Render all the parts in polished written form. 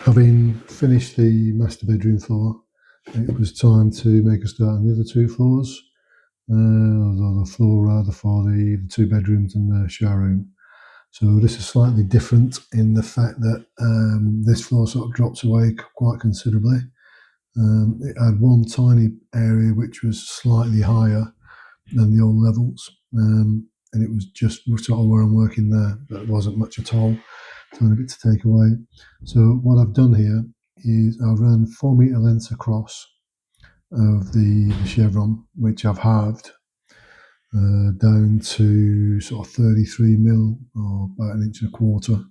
Having finished the master bedroom floor, it was time to make a start on the other two floors, or the floor rather, for the two bedrooms and the shower room. So this is slightly different in the fact that this floor sort of drops away quite considerably. It had one tiny area which was slightly higher than the old levels, and it was just sort of where I'm working there. That wasn't much at all. Tiny bit to take away. So what I've done here is I've run 4 metre lengths across of the chevron, which I've halved down to sort of 33 mil, or about 1.25 inches.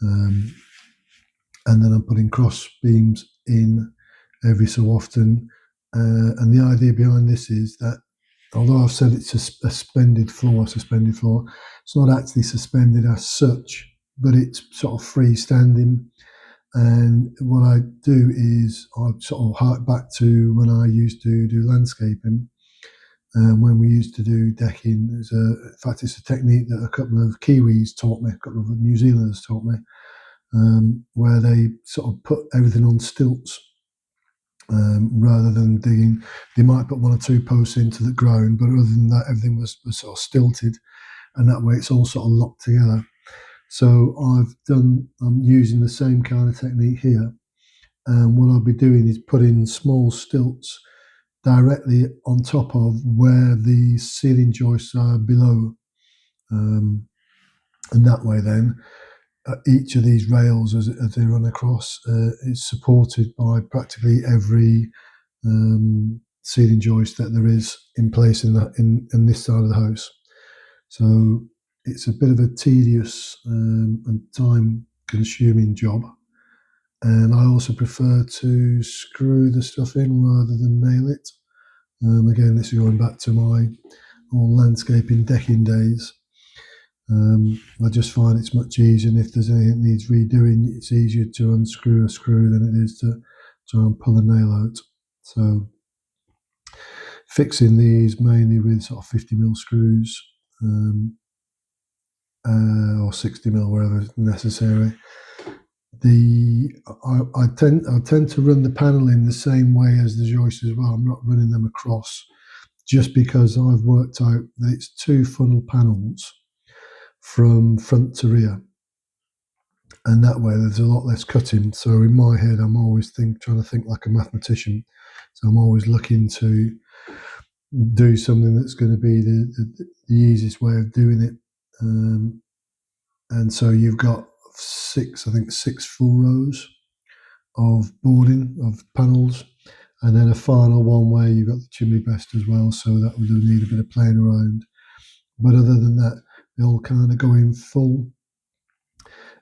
And then I'm putting cross beams in every so often. And the idea behind this is that although I've said it's a suspended floor, it's not actually suspended as such, but it's sort of freestanding. And what I do is I sort of hark back to when I used to do landscaping, and when we used to do decking. In fact, it's a technique that a couple of Kiwis taught me, a couple of New Zealanders taught me, where they sort of put everything on stilts. Rather than digging, they might put one or two posts into the ground, but other than that, everything was sort of stilted, and that way it's all sort of locked together. So I'm using the same kind of technique here, and what I'll be doing is putting small stilts directly on top of where the ceiling joists are below, and that way then each of these rails as they run across is supported by practically every ceiling joist that there is in place in this side of the house. So it's a bit of a tedious and time-consuming job, and I also prefer to screw the stuff in rather than nail it. Again, this is going back to my old landscaping decking days. I just find it's much easier, and if there's anything that needs redoing, it's easier to unscrew a screw than it is to try and pull a nail out. So fixing these mainly with sort of 50mm screws, or 60mm wherever necessary. I tend to run the panel in the same way as the joist as well. I'm not running them across, just because I've worked out that it's two funnel panels from front to rear, and that way there's a lot less cutting. So in my head, I'm always trying to think like a mathematician. So I'm always looking to do something that's going to be the easiest way of doing it. And so you've got six full rows of boarding of panels, and then a final one where you've got the chimney breast as well. So that would need a bit of playing around. But other than that, they all kind of go in full.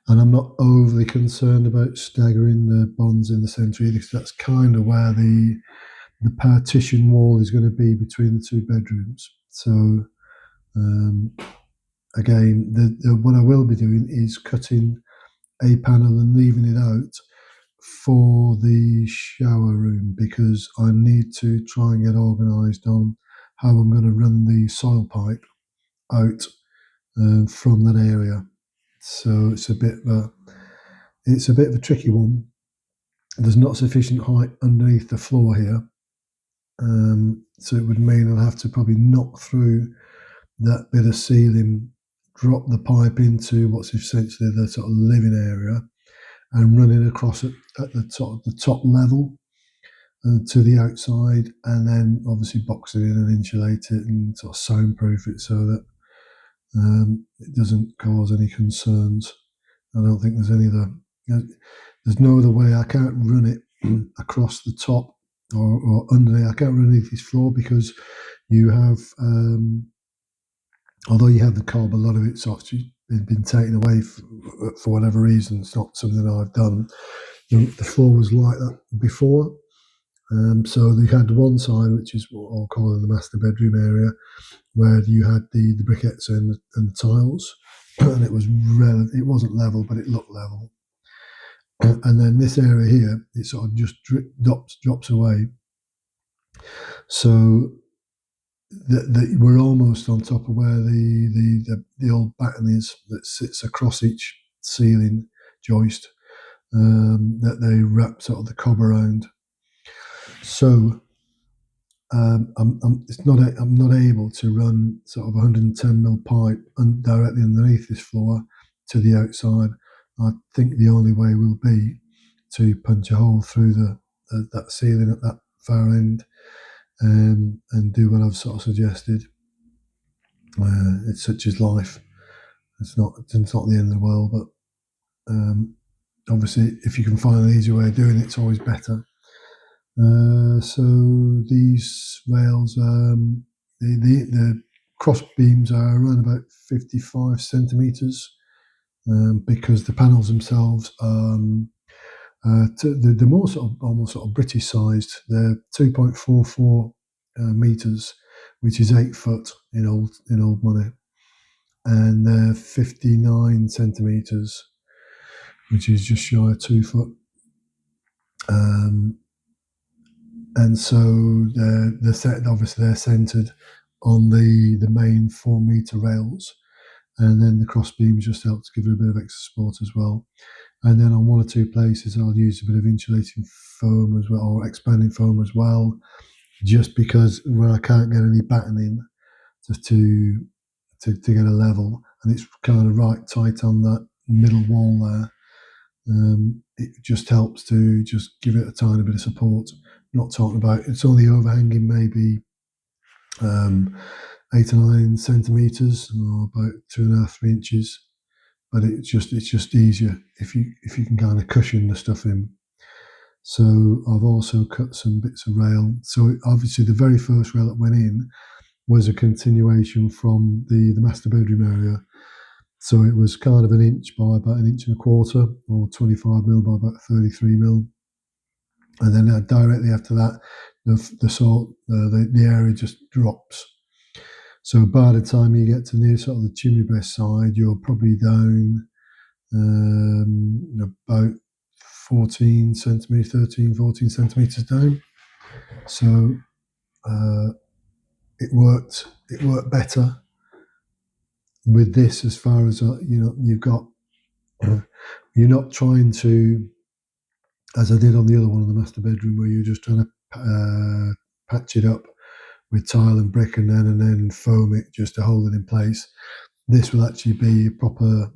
And I'm not overly concerned about staggering the bonds in the centre either, because that's kind of where the partition wall is going to be between the two bedrooms. So again, what I will be doing is cutting a panel and leaving it out for the shower room, because I need to try and get organised on how I'm going to run the soil pipe out from that area. So it's a bit of a tricky one. There's not sufficient height underneath the floor here, so it would mean I'll have to probably knock through that bit of ceiling, drop the pipe into what's essentially the sort of living area, and run it across at the top level to the outside, and then obviously box it in and insulate it and sort of soundproof it so that it doesn't cause any concerns. I don't think there's no other way. I can't run it across the top or underneath. I can't run underneath this floor, because you have, although you have the cob, a lot of it's actually been taken away for whatever reason. It's not something I've done. The floor was like that before. So you had one side, which is what I'll call the master bedroom area, where you had the briquettes and the tiles, and it wasn't level, but it looked level. And then this area here, it sort of just drops away. So we're almost on top of where the old batten is that sits across each ceiling joist. that they wrap sort of the cob around. So I'm not able to run sort of 110 mil pipe directly underneath this floor to the outside. I think the only way will be to punch a hole through that ceiling at that far end, and do what I've sort of suggested. It's such as life. It's not the end of the world, but obviously, if you can find an easier way of doing it, it's always better. So these rails, the cross beams are around about 55 centimeters, because the panels themselves, they're more sort of almost sort of British sized. They're 2.44 meters, which is 8 foot in old money, and they're 59 centimeters, which is just shy of 2 foot. And so they're set, obviously they're centered on the main 4 meter rails, and then the cross beams just help to give it a bit of extra support as well. And then on one or two places, I'll use a bit of insulating foam as well, or expanding foam as well, just because where I can't get any batten in to get a level, and it's kind of right tight on that middle wall there. It just helps to just give it a tiny bit of support. Not talking about it's only overhanging maybe 8 or 9 centimeters, or about 2.5, 3 inches. But it's just easier if you can kind of cushion the stuff in. So I've also cut some bits of rail. So obviously the very first rail that went in was a continuation from the master bedroom area. So it was kind of an inch by about 1.25 inches, or 25 mil by about 33 mil. And then directly after that, the area just drops. So by the time you get to near sort of the chimney breast side, you're probably down about 14 centimeters, 13, 14 centimeters down. So it worked better with this, as far as you've got. You're not trying to, as I did on the other one in the master bedroom, where you're just trying to patch it up with tile and brick, and then foam it just to hold it in place. This will actually be a proper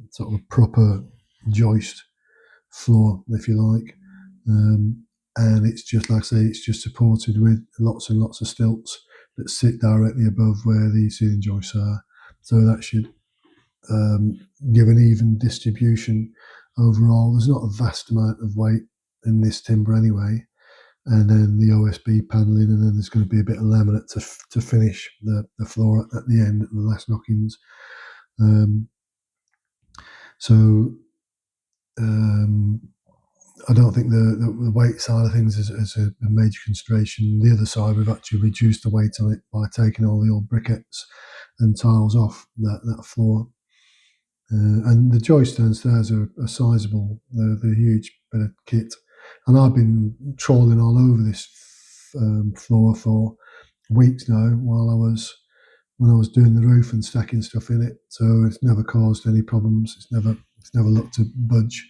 joist floor, if you like, and it's just like I say, it's just supported with lots and lots of stilts that sit directly above where the ceiling joists are. So that should give an even distribution overall. There's not a vast amount of weight in this timber anyway, and then the OSB paneling, and then there's going to be a bit of laminate to finish the floor at the end, at the last knockings. So I don't think the weight side of things is a major consideration. The other side, we've actually reduced the weight on it by taking all the old briquettes and tiles off that floor. And the joists downstairs are sizable. They're a huge bit of kit. And I've been trawling all over this floor for weeks now when I was doing the roof and stacking stuff in it. So it's never caused any problems. It's never looked to budge.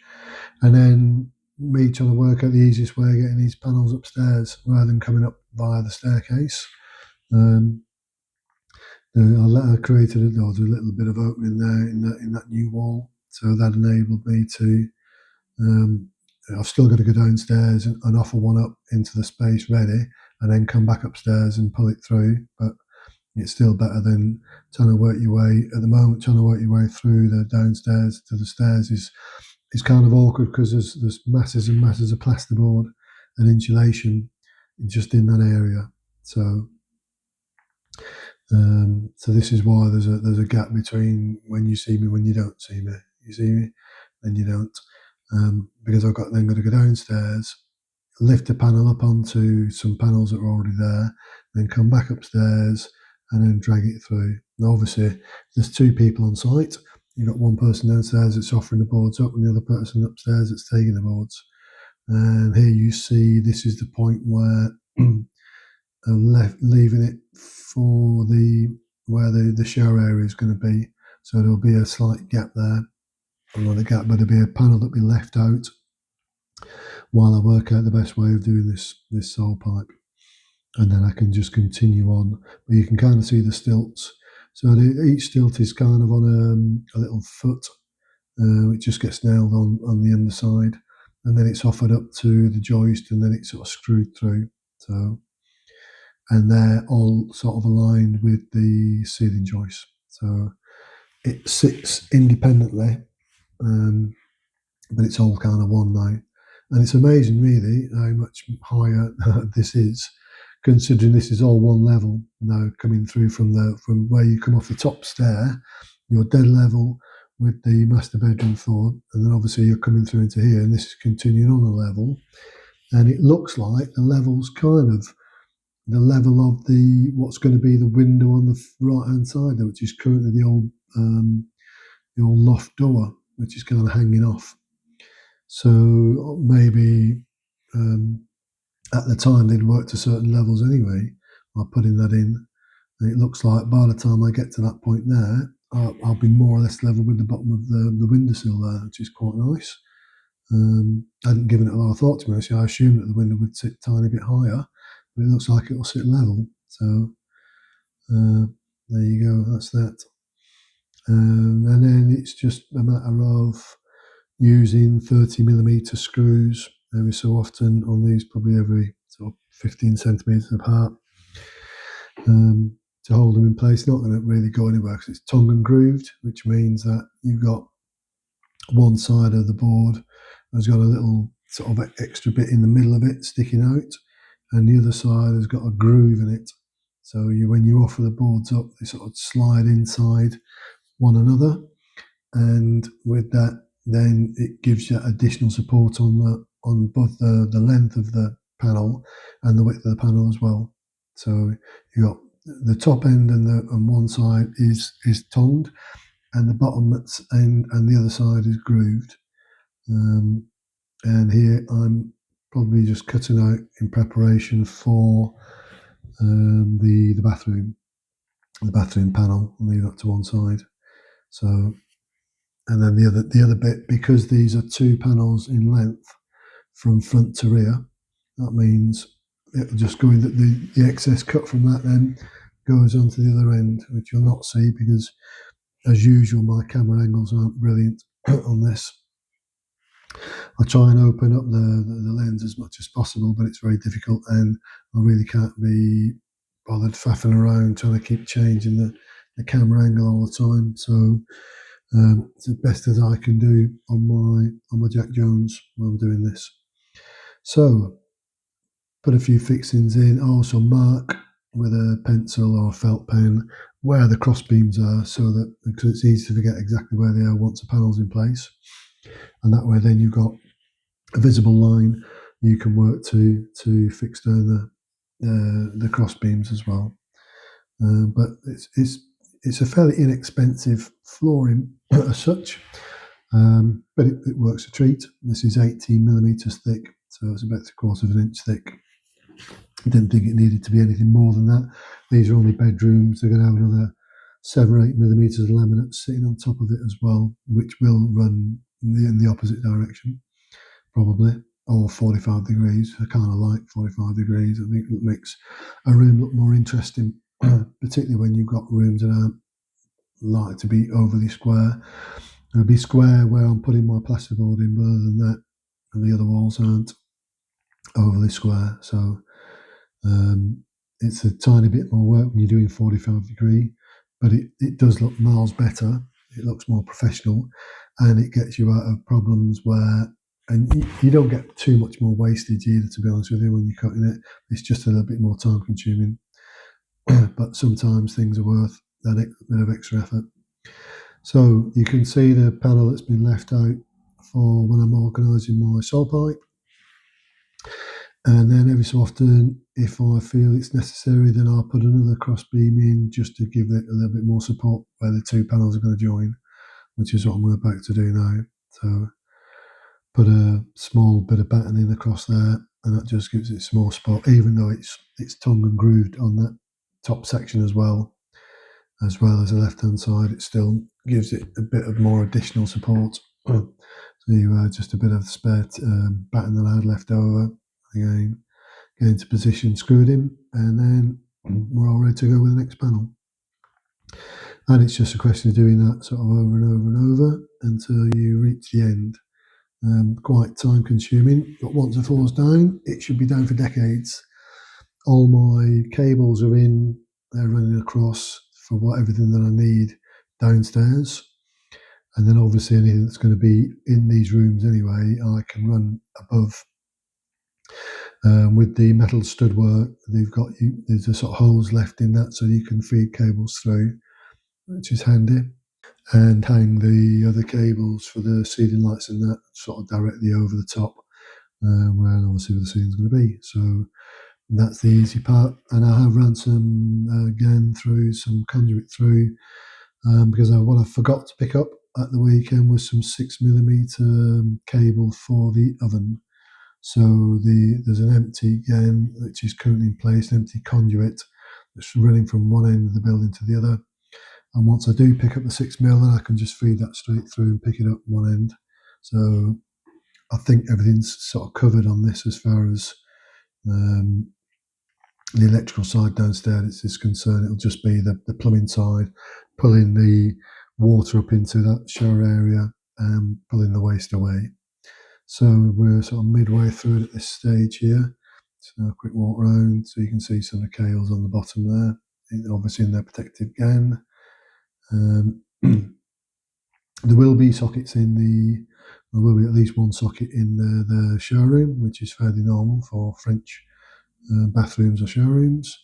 And then me trying to work out the easiest way of getting these panels upstairs rather than coming up via the staircase. I created there was a little bit of opening there in that new wall, so that enabled me to. I've still got to go downstairs and offer one up into the space ready, and then come back upstairs and pull it through. But it's still better than trying to work your way at the moment. Trying to work your way through the downstairs to the stairs is kind of awkward, because there's masses and masses of plasterboard and insulation just in that area. So this is why there's a gap between when you see me, when you don't see me. You see me, then you don't, because I've got to go downstairs, lift the panel up onto some panels that are already there, then come back upstairs and then drag it through. Now, obviously, there's two people on site. You've got one person downstairs that's offering the boards up, and the other person upstairs that's taking the boards. And here you see this is the point where leaving it for where the shower area is going to be. So there'll be a slight gap there, another gap, but there'll be a panel that'll be left out while I work out the best way of doing this sole pipe, and then I can just continue on. But you can kind of see the stilts. So each stilt is kind of on a little foot, which just gets nailed on the underside, and then it's offered up to the joist, and then it's sort of screwed through. So, and they're all sort of aligned with the ceiling joist. So it sits independently, um, but it's all kind of one now. And it's amazing, really, how much higher this is, considering this is all one level now, coming through from where you come off the top stair. You're dead level with the master bedroom floor, and then obviously you're coming through into here, and this is continuing on a level. And it looks like the level's kind of the level of the what's going to be the window on the right hand side there, which is currently the old loft door, which is kind of hanging off. So maybe at the time they'd worked to certain levels anyway by putting that in. And it looks like by the time I get to that point there, I'll be more or less level with the bottom of the windowsill there, which is quite nice. I hadn't given it a lot of thought, to be honest. I assumed that the window would sit a tiny bit higher, but it looks like it'll sit level. So there you go, that's that. And then it's just a matter of using 30mm screws every so often on these, probably every sort of 15 centimetres apart, to hold them in place. Not going to really go anywhere because it's tongue and grooved, which means that you've got one side of the board has got a little sort of extra bit in the middle of it sticking out, and the other side has got a groove in it. So when you offer the boards up, they sort of slide inside one another, and with that, then it gives you additional support on both the length of the panel and the width of the panel as well. So you got the top end and one side is tongued, and the bottom and the other side is grooved. And here I'm probably just cutting out in preparation for the bathroom panel. I'll leave that to one side. So, and then the other bit, because these are two panels in length from front to rear, that means it'll just go in the excess cut from that then goes onto the other end, which you'll not see because, as usual, my camera angles aren't brilliant on this. I try and open up the lens as much as possible, but it's very difficult, and I really can't be bothered faffing around trying to keep changing the camera angle all the time. So it's the best as I can do on my Jack Jones while I'm doing this. So put a few fixings in. I also mark with a pencil or a felt pen where the cross beams are, so that because it's easy to forget exactly where they are once the panel's in place, and that way then you've got a visible line you can work to fix down the cross beams as well. But it's a fairly inexpensive flooring as such, but it works a treat. This is 18mm thick, so it's about 1/4 inch thick. I didn't think it needed to be anything more than that. These are only bedrooms. They're going to have another 7 or 8mm of laminate sitting on top of it as well, which will run in the opposite direction, probably, or 45 degrees. I kind of like 45 degrees. I think it makes a room look more interesting, particularly when you've got rooms that aren't like to be overly square. It'll be square where I'm putting my plasterboard in, but other than that, and the other walls aren't overly square. So it's a tiny bit more work when you're doing 45 degree, but it does look miles better. It looks more professional, and it gets you out of problems where, and you don't get too much more wastage either, to be honest with you, when you're cutting it. It's just a little bit more time consuming, but sometimes things are worth that bit of extra effort. So you can see the panel that's been left out for when I'm organising my sole pipe. And then every so often, if I feel it's necessary, then I'll put another cross beam in just to give it a little bit more support where the two panels are going to join, which is what I'm about to do now. So put a small bit of battening across there, and that just gives it some more support, even though it's tongue and grooved on that top section as well as the left-hand side. It still gives it a bit of more additional support. So you just a bit of spare batten that I had left over. Again, get into position, screw it in, and then we're all ready to go with the next panel. And it's just a question of doing that sort of over and over and over until you reach the end. Quite time consuming, but once the floor's down, it should be down for decades. All my cables are in, they're running across for everything that I need downstairs. And then obviously anything that's going to be in these rooms anyway, I can run above. With the metal stud work, there's a sort of holes left in that so you can feed cables through, which is handy. And hang the other cables for the ceiling lights and that sort of directly over the top, where obviously the ceiling's going to be. So that's the easy part. And I have run some again through some conduit through because what I forgot to pick up at the weekend was some 6mm cable for the oven. So there's an empty again which is currently in place, an empty conduit that's running from one end of the building to the other. And once I do pick up the 6mm, then I can just feed that straight through and pick it up one end. So I think everything's sort of covered on this as far as the electrical side downstairs is concerned. It'll just be the plumbing side, pulling the water up into that shower area and pulling the waste away. So we're sort of midway through it at this stage here. So a quick walk round so you can see some of the cables on the bottom there, obviously in their protective gown. There will be sockets there will be at least one socket in the showroom, which is fairly normal for French bathrooms or showrooms.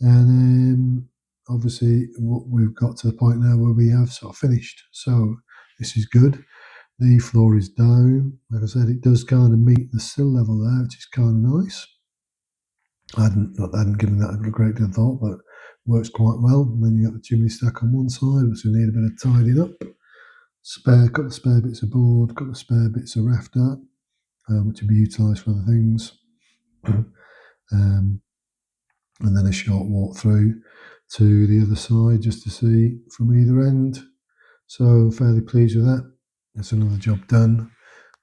And then obviously we've got to the point now where we have sort of finished. So this is good. The floor is down. Like I said, it does kind of meet the sill level there, which is kind of nice. I hadn't given that a great deal of thought, but works quite well. And then you got the chimney stack on one side, which we need a bit of tidying up. Got the spare bits of board, got the spare bits of rafter, which will be utilised for other things. And then a short walk through to the other side just to see from either end. So fairly pleased with that. That's another job done.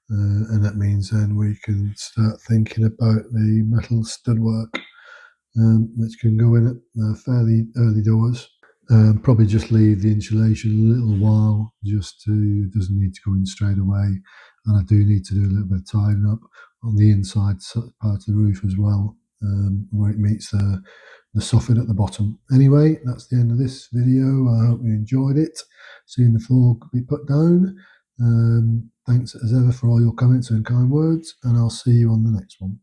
And that means then we can start thinking about the metal stud work, which can go in at fairly early doors. Probably just leave the insulation a little while, it doesn't need to go in straight away. And I do need to do a little bit of tidying up on the inside part of the roof as well, where it meets the soffit at the bottom. Anyway, that's the end of this video. I hope you enjoyed it. Seeing the floor be put down. Thanks as ever for all your comments and kind words, and I'll see you on the next one.